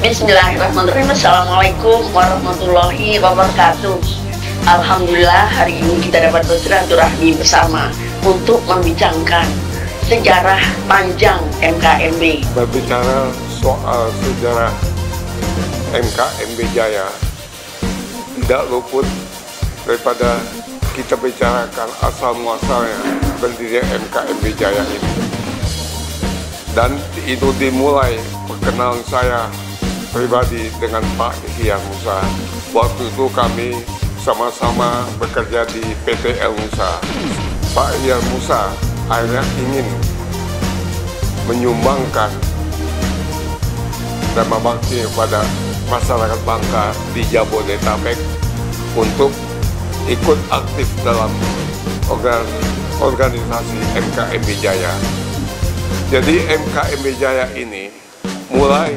Bismillahirrahmanirrahim. Assalamualaikum warahmatullahi wabarakatuh. Alhamdulillah hari ini kita dapat bersilaturahmi bersama untuk membincangkan sejarah panjang MKMB. Berbicara soal sejarah MKMB Jaya, tidak luput daripada kita bicarakan asal muasalnya berdiri MKMB Jaya ini. Dan itu dimulai perkenalan saya pribadi dengan Pak Ihyan Musa. Waktu itu kami sama-sama bekerja di PT El Musa. Pak Ihyan Musa akhirnya ingin menyumbangkan dharma bakti kepada masyarakat Bangka di Jabodetabek untuk ikut aktif dalam organisasi MKMB Jaya. Jadi MKMB Jaya ini mulai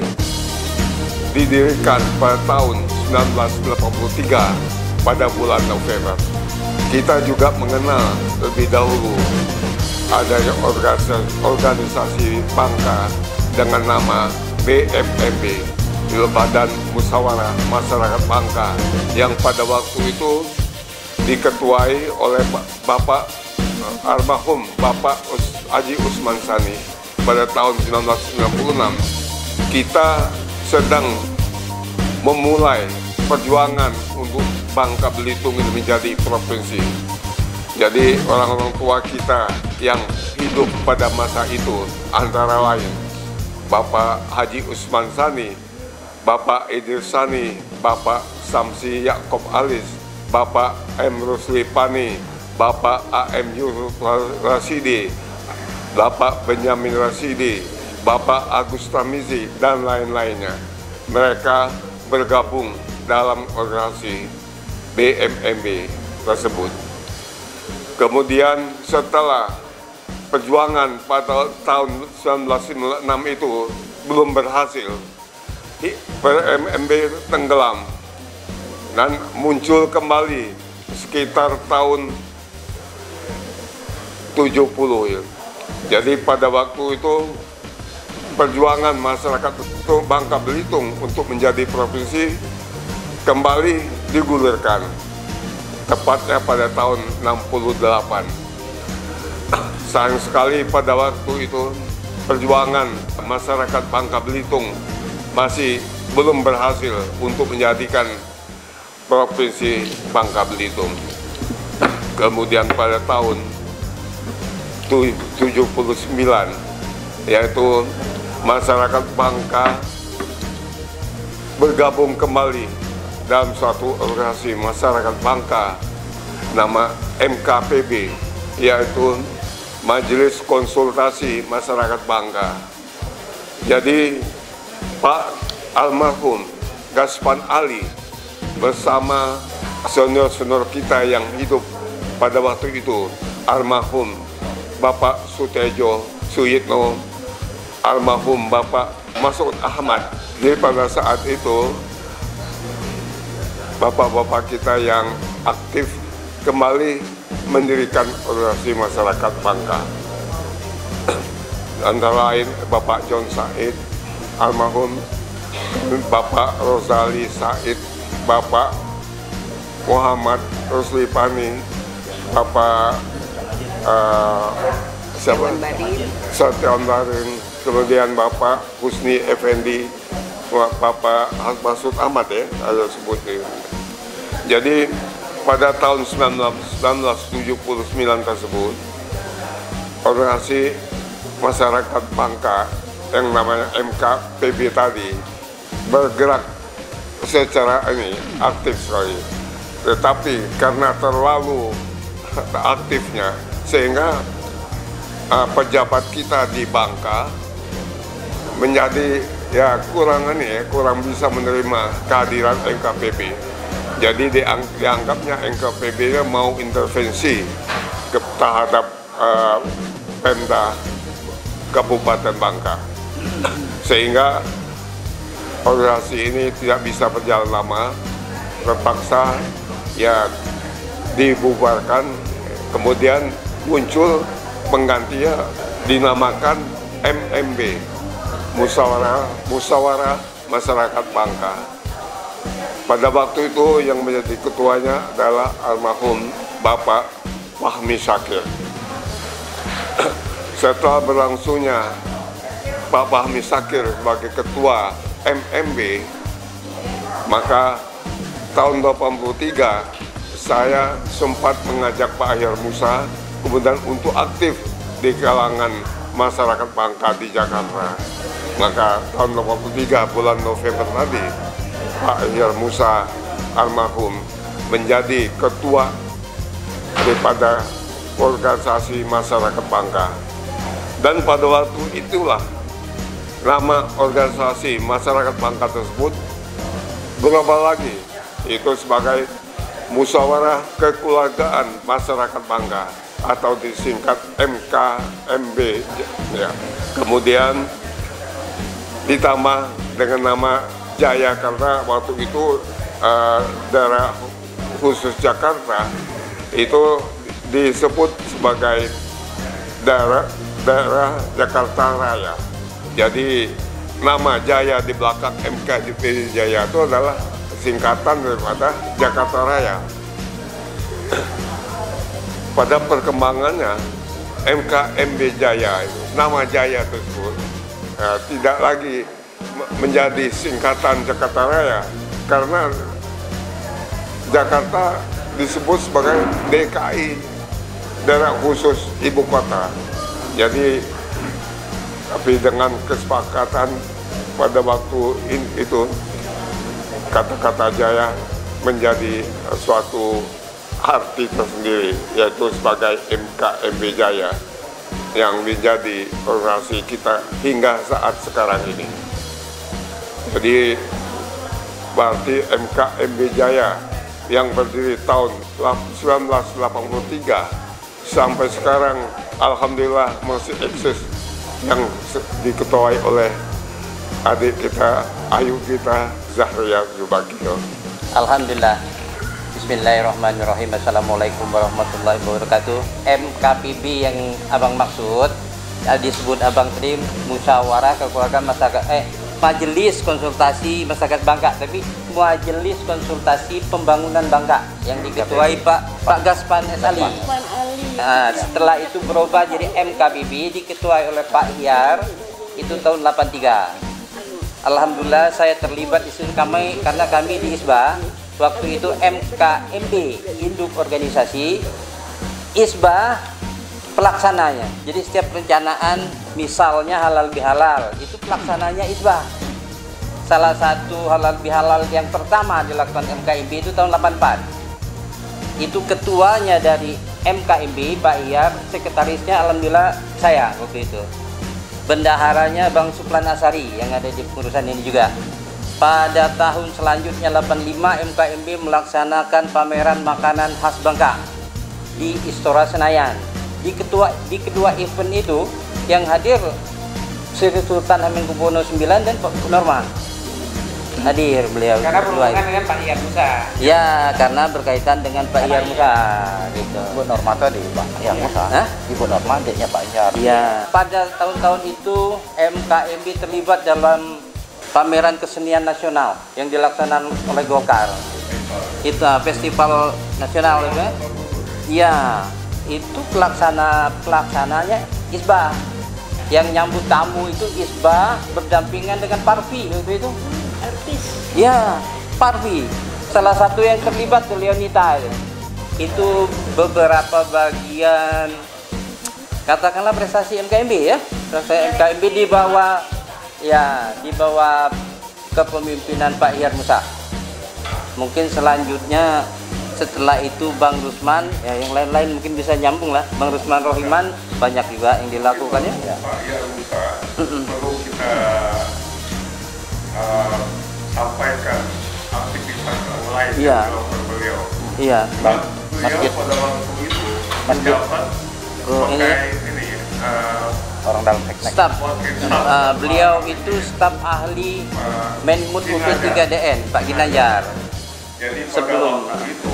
didirikan pada tahun 1983 pada bulan November. Kita juga mengenal lebih dahulu adanya organisasi Bangka dengan nama BMMB, Badan Musyawarah Masyarakat Bangka, yang pada waktu itu diketuai oleh Bapak almarhum Bapak Haji Usman Sani. Pada tahun 1996 kita sedang memulai perjuangan untuk Bangka Belitung ini menjadi provinsi. Jadi orang-orang tua kita yang hidup pada masa itu antara lain Bapak Haji Usman Sani, Bapak Idris Sani, Bapak Samsi Yaakob Alis, Bapak M. Rusli Pani, Bapak A.M. Yusuf Rasidi, Bapak Benyamin Rasidi, Bapak Agus Tamizi, dan lain-lainnya. Mereka bergabung dalam organisasi BMMB tersebut. Kemudian setelah perjuangan pada tahun 1996 itu belum berhasil, BMMB tenggelam dan muncul kembali sekitar tahun 70 ya. Jadi pada waktu itu perjuangan masyarakat Bangka Belitung untuk menjadi provinsi kembali digulirkan, tepatnya pada tahun 68. Sayang sekali pada waktu itu perjuangan masyarakat Bangka Belitung masih belum berhasil untuk menjadikan provinsi Bangka Belitung. Kemudian pada tahun 79, yaitu masyarakat Bangka bergabung kembali dalam suatu organisasi masyarakat Bangka nama MKPB, yaitu Majelis Konsultasi Masyarakat Bangka. Jadi Pak almarhum Gaspan Ali bersama senior-senior kita yang hidup pada waktu itu, almarhum Bapak Sutejo Suyitno, almarhum Bapak Masud Ahmad. Jadi pada saat itu bapak-bapak kita yang aktif kembali mendirikan organisasi masyarakat Bangka. Antara lain Bapak John Said, almarhum Bapak Rosali Said, Bapak Muhammad Rusli Pani, Bapak Satyan Barin, kemudian Bapak Husni Effendi, Bapak Masud Ahmad ya, ada sebutnya. Jadi pada tahun 1979 tersebut, organisasi masyarakat Bangka yang namanya MKPB tadi bergerak secara aktif sekali. Tetapi karena terlalu aktifnya, sehingga pejabat kita di Bangka menjadi kurang bisa menerima kehadiran MKPB. Jadi dianggapnya MKPB mau intervensi terhadap Pemda Kabupaten Bangka, sehingga organisasi ini tidak bisa berjalan lama, terpaksa dibubarkan. Kemudian muncul penggantinya dinamakan MMB, Musyawarah masyarakat Bangka. Pada waktu itu yang menjadi ketuanya adalah almarhum Bapak Fahmi Syakir. Setelah berlangsungnya Pak Fahmi Syakir sebagai ketua MMB, maka tahun 83 saya sempat mengajak Pak Ahyar Musa kemudian untuk aktif di kalangan masyarakat Bangka di Jakarta. Maka tahun 83 bulan November tadi Pak Ahyar Musa almarhum menjadi ketua daripada organisasi masyarakat Bangka. Dan pada waktu itulah nama organisasi masyarakat Bangka tersebut berubah lagi, itu sebagai Musyawarah Kekeluargaan Masyarakat Bangka atau disingkat MKMB ya. Kemudian ditambah dengan nama Jaya karena waktu itu daerah khusus Jakarta itu disebut sebagai daerah Jakarta Raya. Jadi nama Jaya di belakang MKMB Jaya itu adalah singkatan daripada Jakarta Raya. Pada perkembangannya MKMB Jaya, nama Jaya tersebut tidak lagi menjadi singkatan Jakarta Raya karena Jakarta disebut sebagai DKI, daerah khusus ibu kota. Jadi tapi dengan kesepakatan pada waktu itu kata-kata Jaya menjadi suatu arti tersendiri, yaitu sebagai MKMB Jaya yang menjadi organisasi kita hingga saat sekarang ini. Jadi berarti MKMB Jaya yang berdiri tahun 1983 sampai sekarang alhamdulillah masih eksis, yang diketuai oleh adik kita, ayu kita, Zahria Zubagio. Alhamdulillah. Bismillahirrahmanirrahim. Assalamualaikum warahmatullahi wabarakatuh. MKPB yang abang maksud disebut abang tadi Musyawarah Kekeluargaan Masyarakat Majelis Konsultasi Masyarakat Bangka, tapi Majelis Konsultasi Pembangunan Bangka yang diketuai Pak Gaspan S. Ali. Setelah itu berubah jadi MKPB diketuai oleh Pak Ahyar itu tahun 83. Alhamdulillah saya terlibat di sini karena kami di ISBA waktu itu MKMB induk organisasi, ISBA pelaksananya. Jadi setiap perencanaan misalnya halal bihalal itu pelaksananya ISBA. Salah satu halal bihalal yang pertama dilakukan MKMB itu tahun 84. Itu ketuanya dari MKMB Pak Ahyar, sekretarisnya alhamdulillah saya waktu itu. Bendaharanya Bang Suplan Asari yang ada di pengurusan ini juga. Pada tahun selanjutnya 85 MKMB melaksanakan pameran makanan khas Bangka di Istora Senayan. Di kedua event itu yang hadir Sri Sultan Hamengkubuwono IX dan Pak Norman. Hadir beliau. Karena berhubungan dengan Pak Ahyar Musa. Ya, karena berkaitan dengan Pak Ahyar Musa gitu. Ibu Norma tadi Pak Ahyar Musa. Hah? Ibu Norma adiknya Pak Ahyar. Iya. Pada tahun-tahun itu MKMB terlibat dalam pameran kesenian nasional yang dilaksanakan oleh Golkar. Itu festival nasional ya. Iya, itu pelaksananya ISBA. Yang nyambut tamu itu ISBA berdampingan dengan Parvi waktu itu. Artis. Ya, Parvi. Salah satu yang terlibat Leonita itu beberapa bagian katakanlah prestasi MKMB ya. Prestasi MKMB di bawah kepemimpinan Pak Ahyar Musa. Mungkin selanjutnya setelah itu Bang Rusman, ya yang lain-lain mungkin bisa nyambung lah. Bang Rusman Rohiman banyak juga yang dilakukannya. Pak Ahyar Musa perlu kita sampaikan aktivitas yang lain Iya. yang dilakukan beliau. Iya. Bang, Masjid. pada waktu itu Masjid. menjabat sebagai ini Orang dalam teknik. Staf. wakil staf Beliau itu staf ahli Menmut UP 3DN Pak Ginanjar. Jadi pada sebelum- waktu itu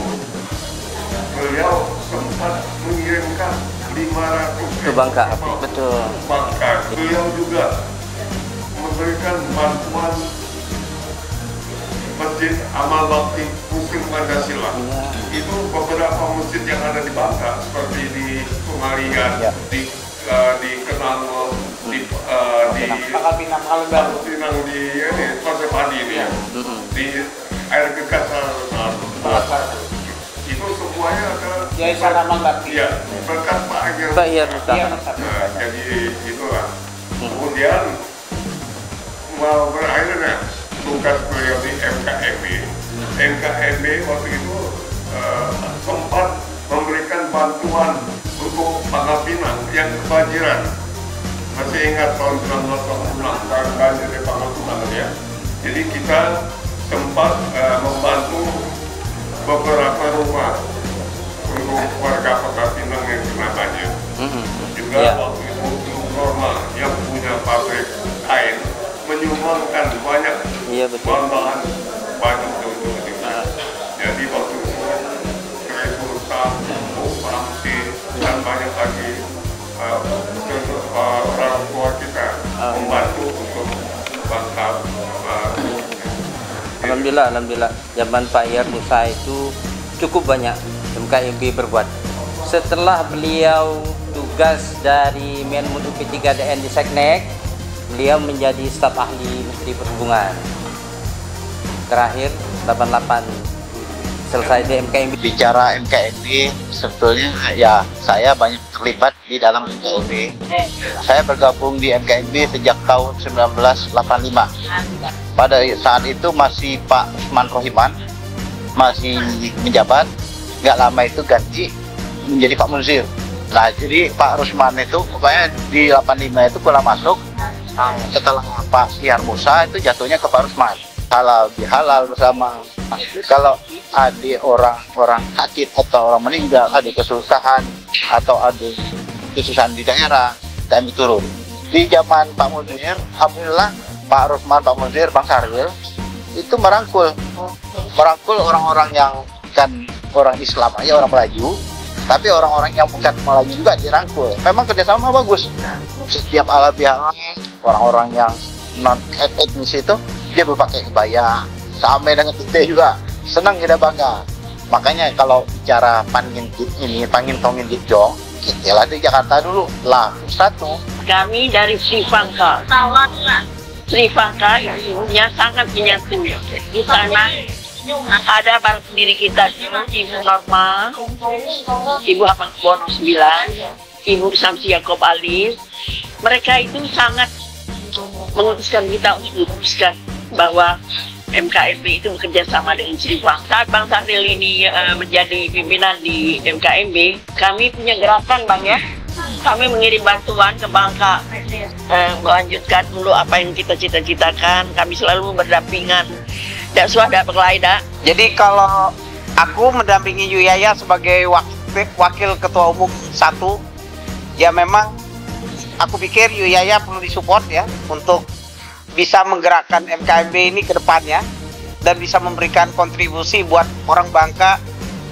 beliau sempat mengirimkan 500 Ke Bangka, ekor betul. Bangka. Beliau juga memberikan bantuan Masjid Amal Bakti Muslim Pancasila. Itu beberapa masjid yang ada di Bangka seperti di Sumarian, di Kenal, di Pangkal Pinang, Palembang. Pinang, di ini Pasir Padi ini ya, di air kekasar itu semuanya ada Yayasan Amal Bakti. ya berkat Pak Pak Ian Musa. Iya, Ustaz. Nah, jadi itulah. Kemudian mau berakhirnya tugas beliau di MKMB. MKMB waktu itu sempat memberikan bantuan untuk Pangkal Pinang yang kebanjiran. Masih ingat tahun 1986 banjir di Pangkal Pinang ya. Jadi kita sempat membantu beberapa rumah untuk warga Pangkal Pinang yang kena banjir. Juga waktu itu Norma yang punya pabrik kain menyumbangkan banyak bahan-bahan baju untuk itu. Jadi waktu itu Kresulta, Bupati, dan banyak lagi orang tua kita membantu untuk bangsa. Alhamdulillah, zaman Pak Ian Musa itu cukup banyak MKMB berbuat. Setelah beliau tugas dari Menmud UP3DN di Seknek, beliau menjadi staf ahli Menteri Perhubungan. Terakhir 88 selesai di MKMB. Bicara MKMB, sebetulnya ya saya banyak terlibat di dalam MKMB. Saya bergabung di MKMB sejak tahun 1985. Pada saat itu masih Pak Usman Rohiman masih menjabat. Nggak lama itu ganti menjadi Pak Munzir. Nah, jadi Pak Rusman itu pokoknya di 85 itu pulang masuk. Setelah Pak Ian Musa itu jatuhnya ke Pak Rusman. Halal bihalal bersama. Kalau ada orang sakit atau orang meninggal, ada kesusahan atau ada kesusahan di daerah, kami turun. Di zaman Pak Munzir, alhamdulillah Pak Rusman, Pak Munzir, Bang Saril itu merangkul orang-orang yang kan orang Islam aja, orang Melayu, tapi orang-orang yang bukan Melayu juga dirangkul. Memang kerjasama bagus. Setiap ala pihak orang-orang yang non etnis itu dia berpakai kebaya, sama dengan kita juga senang, kita bangga. Makanya kalau bicara pangin tongin jong, kita lah di Jakarta dulu lah satu. Kami dari Sri Pangka. Sri Pangka ibunya sangat menyatu. Di sana ada para pendiri kita, Ibu Norma, Ibu Hamengkubuwono IX, Ibu Samsi Yaakob Alis. Mereka itu sangat mengutuskan kita untuk memutuskan bahwa MKMB itu bekerja sama dengan Sri Pangka. Saat Bang Saril ini menjadi pimpinan di MKMB, kami punya gerakan Bang ya. Kami mengirim bantuan ke Bangka, melanjutkan dulu apa yang kita cita-citakan. Kami selalu berdampingan. Dan sudah berkelaidak. Jadi kalau aku mendampingi Yuyaya sebagai wakil ketua umum 1, ya memang aku pikir Yuyaya perlu disupport ya untuk bisa menggerakkan MKMB ini ke depannya dan bisa memberikan kontribusi buat orang Bangka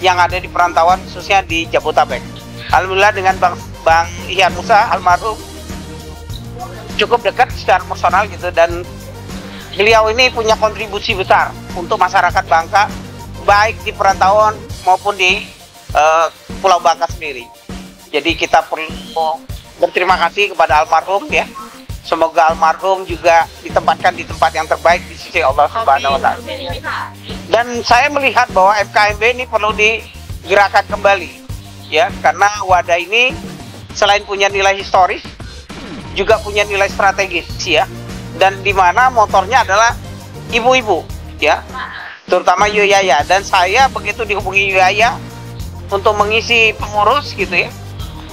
yang ada di perantauan, khususnya di Jabotabek. Alhamdulillah dengan Bang Ian Musa almarhum cukup dekat secara personal gitu, dan beliau ini punya kontribusi besar untuk masyarakat Bangka, baik di perantauan maupun di Pulau Bangka sendiri. Jadi kita perlu berterima kasih kepada almarhum ya. Semoga almarhum juga ditempatkan di tempat yang terbaik di sisi Allah Subhanahu wa Ta'ala. Dan saya melihat bahwa FKMB ini perlu digerakkan kembali ya, karena wadah ini selain punya nilai historis juga punya nilai strategis ya. Dan di mana motornya adalah ibu-ibu ya, terutama Yuyaya. Dan saya begitu dihubungi Yuyaya untuk mengisi pengurus gitu ya,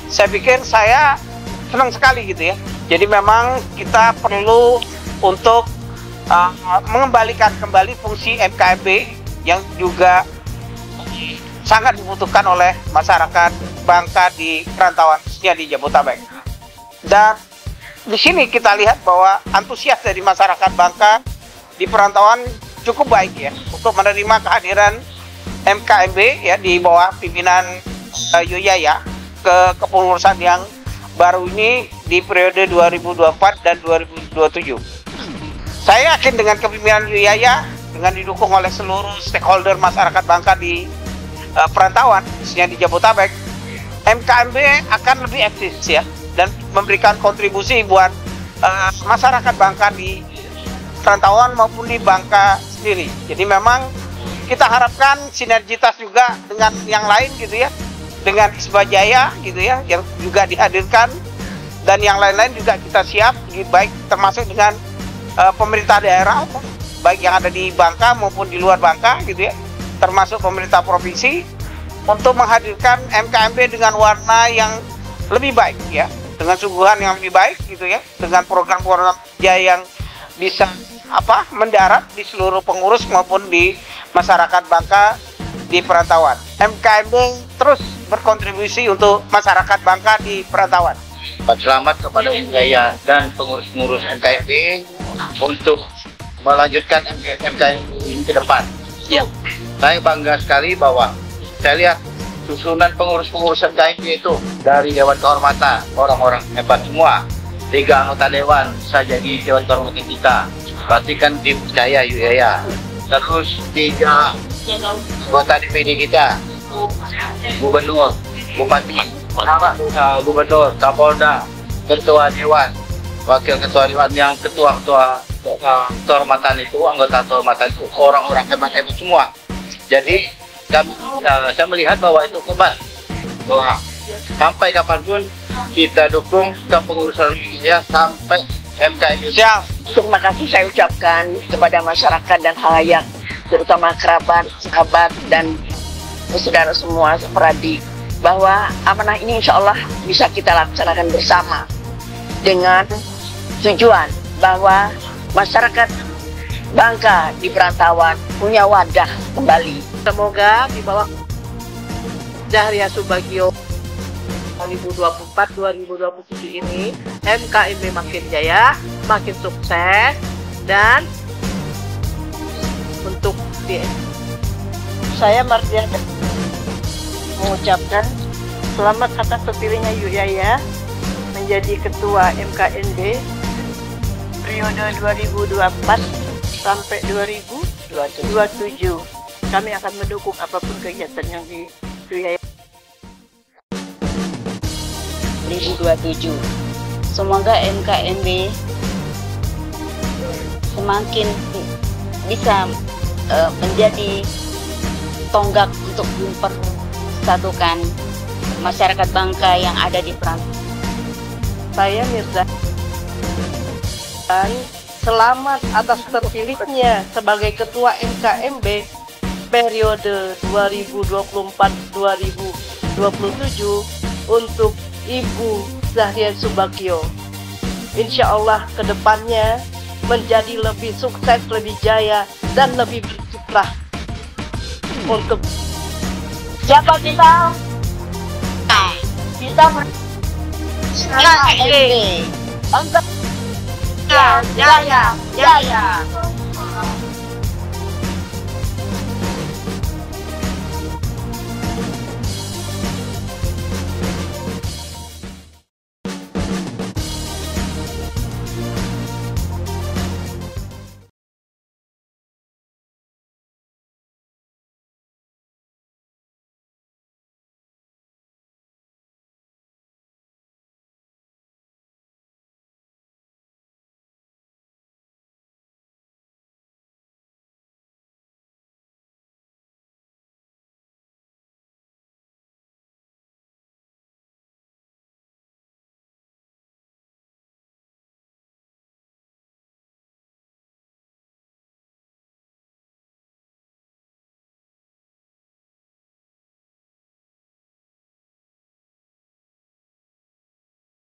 saya pikir saya senang sekali gitu ya. Jadi memang kita perlu untuk mengembalikan kembali fungsi MKMB yang juga sangat dibutuhkan oleh masyarakat Bangka di perantauan, khususnya di Jabotabek. Dan di sini kita lihat bahwa antusias dari masyarakat Bangka di perantauan cukup baik ya untuk menerima kehadiran MKMB ya di bawah pimpinan Yuyaya ke kepengurusan yang baru ini di periode 2024 dan 2027. Saya yakin dengan kepemimpinan Yuyaya dengan didukung oleh seluruh stakeholder masyarakat Bangka di perantauan, khususnya di Jabodetabek, MKMB akan lebih aktif ya dan memberikan kontribusi buat masyarakat Bangka di perantauan maupun di Bangka sendiri. Jadi memang kita harapkan sinergitas juga dengan yang lain gitu ya, dengan Isba Jaya gitu ya, yang juga dihadirkan, dan yang lain-lain juga kita siap, baik termasuk dengan pemerintah daerah, baik yang ada di Bangka maupun di luar Bangka gitu ya, termasuk pemerintah provinsi, untuk menghadirkan MKMB dengan warna yang lebih baik ya, dengan suguhan yang lebih baik gitu ya, dengan program-program yang bisa mendarat di seluruh pengurus maupun di masyarakat Bangka di perantauan. MKMB terus berkontribusi untuk masyarakat Bangka di perantauan. Selamat kepada Jaya dan pengurus-pengurus MKMB untuk melanjutkan MKMB ini ke depan. Ya. Saya bangga sekali bahwa saya lihat susunan pengurus-pengurus MKMB itu dari Dewan Kehormatan, orang-orang hebat semua. 3 anggota Dewan saja di Dewan Kehormatan kita. Berarti kan dipercaya Yuyaya. Terus 3 anggota DPD kita, Gubernur, Bupati, Gubernur, Kapolda, Ketua Dewan, Wakil Ketua Dewan, yang ketua-ketua kehormatan itu, anggota kehormatan itu orang-orang hebat-hebat semua. Jadi saya melihat bahwa itu hebat, bahwa sampai kapanpun kita dukung kepengurusan ya sampai MKMB. Terima kasih saya ucapkan kepada masyarakat dan halayak, terutama kerabat, sahabat, dan saudara semua seperadik, bahwa amanah ini insya Allah bisa kita laksanakan bersama dengan tujuan bahwa masyarakat Bangka di perantauan punya wadah kembali. Semoga di bawah Zahria Subagio 2024-2027 ini MKMB makin jaya, makin sukses, dan untuk saya Mardiana mengucapkan selamat atas terpilihnya Yuyaya menjadi ketua MKMB periode 2024 sampai 2027. Kami akan mendukung apapun kegiatan yang di Yuyaya 2027. Semoga MKMB semakin bisa menjadi tonggak untuk mempersatukan masyarakat Bangka yang ada di perantauan. Saya Mirza dan selamat atas terpilihnya sebagai ketua MKMB periode 2024-2027 untuk Ibu Zahria Subagio. Insya Allah kedepannya menjadi lebih sukses, lebih jaya, dan lebih berkiprah. Untuk Siapa kita? Kita MKMB. Bangka Jaya, Jaya.